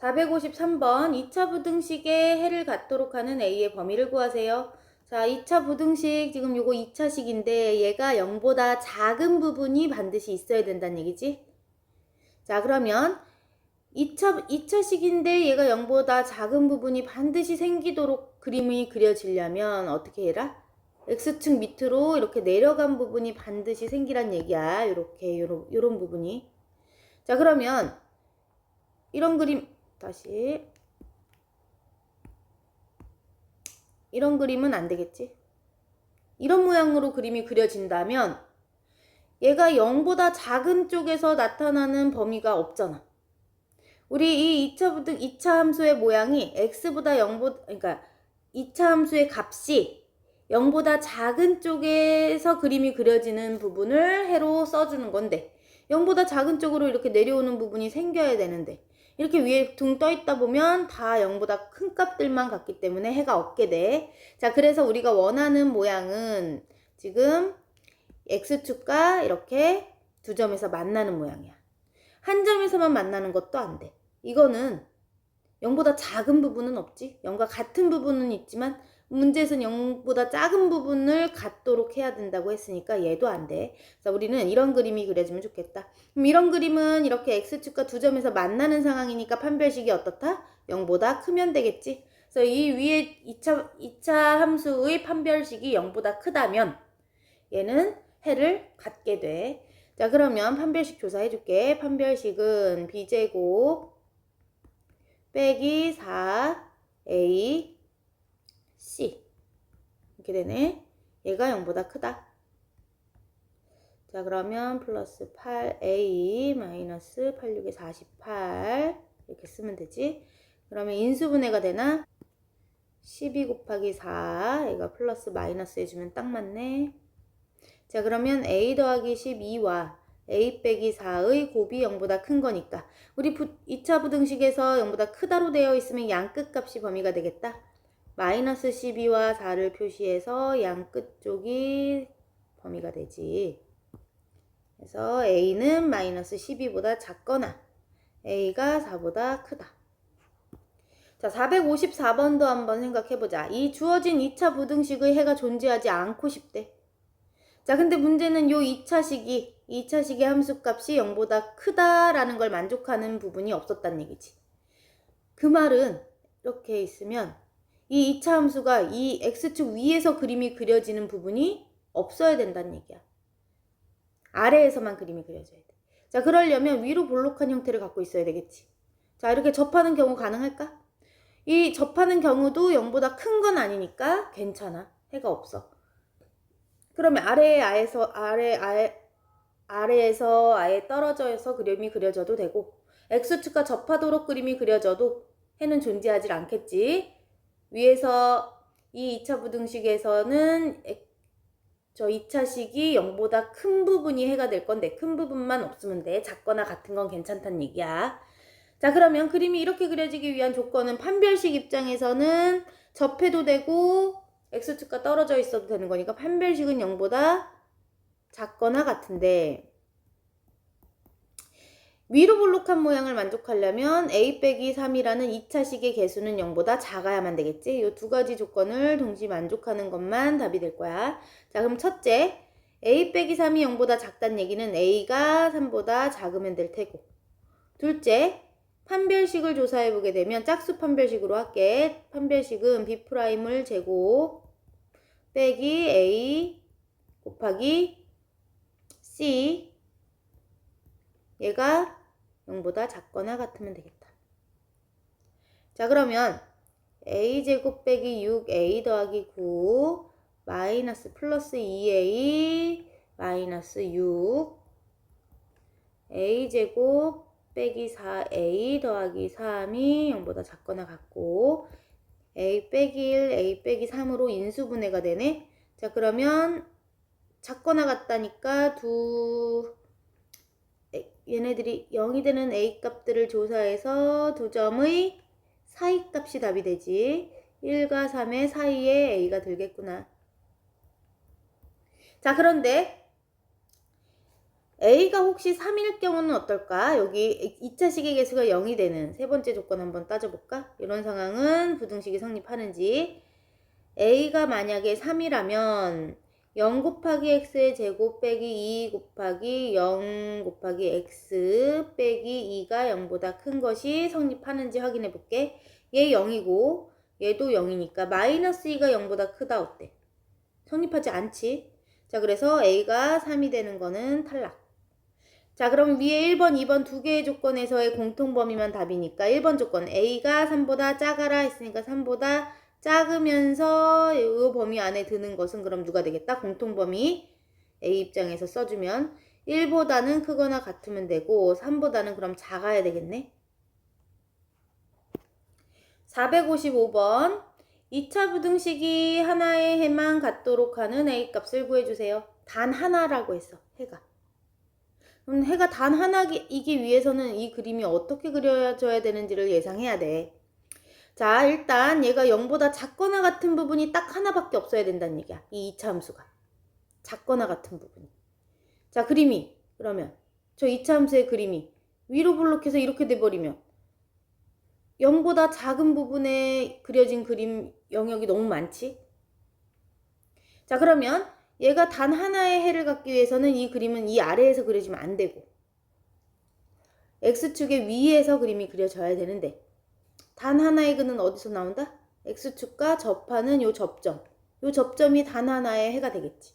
453번 2차 부등식에 해를 갖도록 하는 A의 범위를 구하세요. 자, 2차 부등식 지금 요거 2차식인데 얘가 0보다 작은 부분이 반드시 있어야 된다는 얘기지. 자, 그러면 2차식인데 얘가 0보다 작은 부분이 반드시 생기도록 그림이 그려지려면 어떻게 해라? X축 밑으로 이렇게 내려간 부분이 반드시 생기란 얘기야. 요렇게 요런 부분이. 자, 그러면 이런 그림 다시 이런 그림은 안 되겠지. 이런 모양으로 그림이 그려진다면 얘가 0보다 작은 쪽에서 나타나는 범위가 없잖아. 우리 이 2차 함수의 모양이 x보다 0보다 그러니까 2차 함수의 값이 0보다 작은 쪽에서 그림이 그려지는 부분을 해로 써주는 건데 0보다 작은 쪽으로 이렇게 내려오는 부분이 생겨야 되는데 이렇게 위에 둥 떠 있다 보면 다 0보다 큰 값들만 같기 때문에 해가 없게 돼. 자, 그래서 우리가 원하는 모양은 지금 x축과 이렇게 두 점에서 만나는 모양이야. 한 점에서만 만나는 것도 안 돼. 이거는 0보다 작은 부분은 없지. 0과 같은 부분은 있지만 문제에서는 0보다 작은 부분을 갖도록 해야 된다고 했으니까 얘도 안 돼. 그래서 우리는 이런 그림이 그려지면 좋겠다. 그럼 이런 그림은 이렇게 x축과 두 점에서 만나는 상황이니까 판별식이 어떻다? 0보다 크면 되겠지. 그래서 이 위에 2차 함수의 판별식이 0보다 크다면 얘는 해를 갖게 돼. 자, 그러면 판별식 조사해줄게. 판별식은 b제곱 빼기 4a c 이렇게 되네. 얘가 0보다 크다. 자, 그러면 플러스 8a 마이너스 8, 6에 48 이렇게 쓰면 되지. 그러면 인수분해가 되나? 12 곱하기 4 얘가 플러스 마이너스 해주면 딱 맞네. 자, 그러면 a 더하기 12와 a 빼기 4의 곱이 0보다 큰 거니까 우리 2차 부등식에서 0보다 크다로 되어 있으면 양 끝값이 범위가 되겠다. 마이너스 12와 4를 표시해서 양 끝쪽이 범위가 되지. 그래서 a는 마이너스 12보다 작거나 a가 4보다 크다. 자, 454번도 한번 생각해보자. 이 주어진 2차 부등식의 해가 존재하지 않고 싶대. 자, 근데 문제는 요 2차식의 함수값이 0보다 크다라는 걸 만족하는 부분이 없었단 얘기지. 그 말은 이렇게 있으면 이 2차 함수가 이 x축 위에서 그림이 그려지는 부분이 없어야 된다는 얘기야. 아래에서만 그림이 그려져야 돼. 자, 그러려면 위로 볼록한 형태를 갖고 있어야 되겠지. 자, 이렇게 접하는 경우 가능할까? 이 접하는 경우도 0보다 큰 건 아니니까 괜찮아. 해가 없어. 그러면 아래에서 아예 떨어져서 그림이 그려져도 되고 x축과 접하도록 그림이 그려져도 해는 존재하지 않겠지. 위에서 이 2차 부등식에서는 저 2차식이 0보다 큰 부분이 해가 될 건데 큰 부분만 없으면 돼. 작거나 같은 건 괜찮다는 얘기야. 자, 그러면 그림이 이렇게 그려지기 위한 조건은 판별식 입장에서는 접해도 되고 x축과 떨어져 있어도 되는 거니까 판별식은 0보다 작거나 같은데 위로 볼록한 모양을 만족하려면 a 빼기 3이라는 2차식의 개수는 0보다 작아야만 되겠지. 이 두 가지 조건을 동시에 만족하는 것만 답이 될 거야. 자, 그럼 첫째, a 빼기 3이 0보다 작다는 얘기는 a가 3보다 작으면 될 테고, 둘째, 판별식을 조사해보게 되면 짝수 판별식으로 할게. 판별식은 b'을 제곱 빼기 a 곱하기 c 얘가 0보다 작거나 같으면 되겠다. 자, 그러면 a제곱 빼기 6a 더하기 9 마이너스 플러스 2a 마이너스 6 a제곱 빼기 4a 더하기 3이 0보다 작거나 같고 a 빼기 1, a 빼기 3으로 인수분해가 되네. 자, 그러면 작거나 같다니까 얘네들이 0이 되는 a 값들을 조사해서 두 점의 사이 값이 답이 되지. 1과 3의 사이에 a가 들겠구나. 자, 그런데 A가 혹시 3일 경우는 어떨까? 여기 2차식의 개수가 0이 되는 세 번째 조건 한번 따져볼까? 이런 상황은 부등식이 성립하는지. A가 만약에 3이라면 0 곱하기 x의 제곱 빼기 2 곱하기 0 곱하기 x 빼기 2가 0보다 큰 것이 성립하는지 확인해 볼게. 얘 0이고 얘도 0이니까 마이너스 2가 0보다 크다 어때? 성립하지 않지? 자, 그래서 A가 3이 되는 거는 탈락. 자, 그럼 위에 1번, 2번 두 개의 조건에서의 공통범위만 답이니까 1번 조건 A가 3보다 작아라 했으니까 3보다 작으면서 이 범위 안에 드는 것은 그럼 누가 되겠다? 공통범위 A 입장에서 써주면 1보다는 크거나 같으면 되고 3보다는 그럼 작아야 되겠네. 455번 2차 부등식이 하나의 해만 갖도록 하는 A 값을 구해주세요. 단 하나라고 했어. 해가. 그럼 해가 단 하나이기 위해서는 이 그림이 어떻게 그려져야 되는지를 예상해야 돼. 자, 일단 얘가 0보다 작거나 같은 부분이 딱 하나밖에 없어야 된다는 얘기야. 이 2차 함수가. 작거나 같은 부분이. 자, 그림이 그러면 저 2차 함수의 그림이 위로 블록해서 이렇게 돼버리면 0보다 작은 부분에 그려진 그림 영역이 너무 많지? 자, 그러면 얘가 단 하나의 해를 갖기 위해서는 이 그림은 이 아래에서 그려지면 안 되고 X축의 위에서 그림이 그려져야 되는데 단 하나의 근은 어디서 나온다? X축과 접하는 요 접점. 요 접점이 단 하나의 해가 되겠지.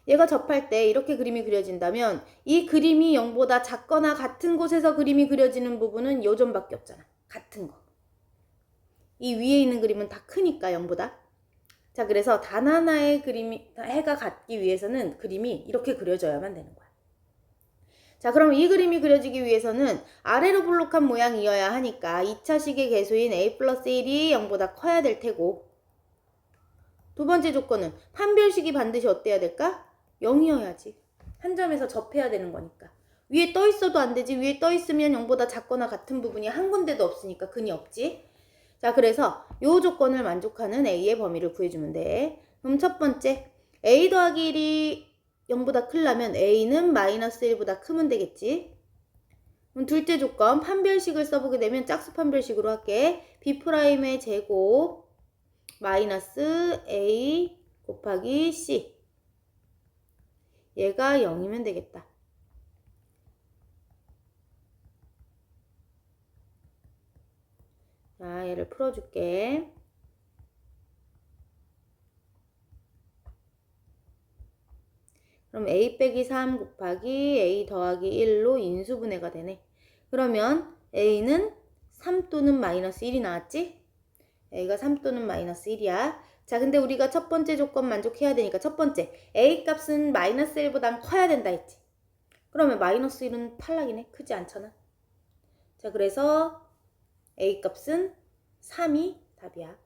얘가 접할 때 이렇게 그림이 그려진다면 이 그림이 0보다 작거나 같은 곳에서 그림이 그려지는 부분은 요 점밖에 없잖아. 같은 거. 이 위에 있는 그림은 다 크니까 0보다. 자, 그래서 단 하나의 그림이 해가 같기 위해서는 그림이 이렇게 그려져야만 되는 거야. 자, 그럼 이 그림이 그려지기 위해서는 아래로 블록한 모양이어야 하니까 2차식의 개수인 a 플러스 1이 0보다 커야 될 테고 두 번째 조건은 판별식이 반드시 어때야 될까? 0이어야지. 한 점에서 접해야 되는 거니까. 위에 떠 있어도 안 되지. 위에 떠 있으면 0보다 작거나 같은 부분이 한 군데도 없으니까 근이 없지. 자, 그래서 이 조건을 만족하는 A의 범위를 구해주면 돼. 그럼 첫 번째, A 더하기 1이 0보다 크려면 A는 마이너스 1보다 크면 되겠지. 그럼 둘째 조건, 판별식을 써보게 되면 짝수 판별식으로 할게. B'의 제곱 마이너스 A 곱하기 C. 얘가 0이면 되겠다. 자, 얘를 풀어줄게. 그럼 A 빼기 3 곱하기 A 더하기 1로 인수분해가 되네. 그러면 A는 3 또는 마이너스 1이 나왔지? A가 3 또는 마이너스 1이야. 자, 근데 우리가 첫 번째 조건 만족해야 되니까 첫 번째 A 값은 마이너스 1보단 커야 된다 했지. 그러면 마이너스 1은 탈락이네. 크지 않잖아. 자, 그래서 A 값은 3이 답이야.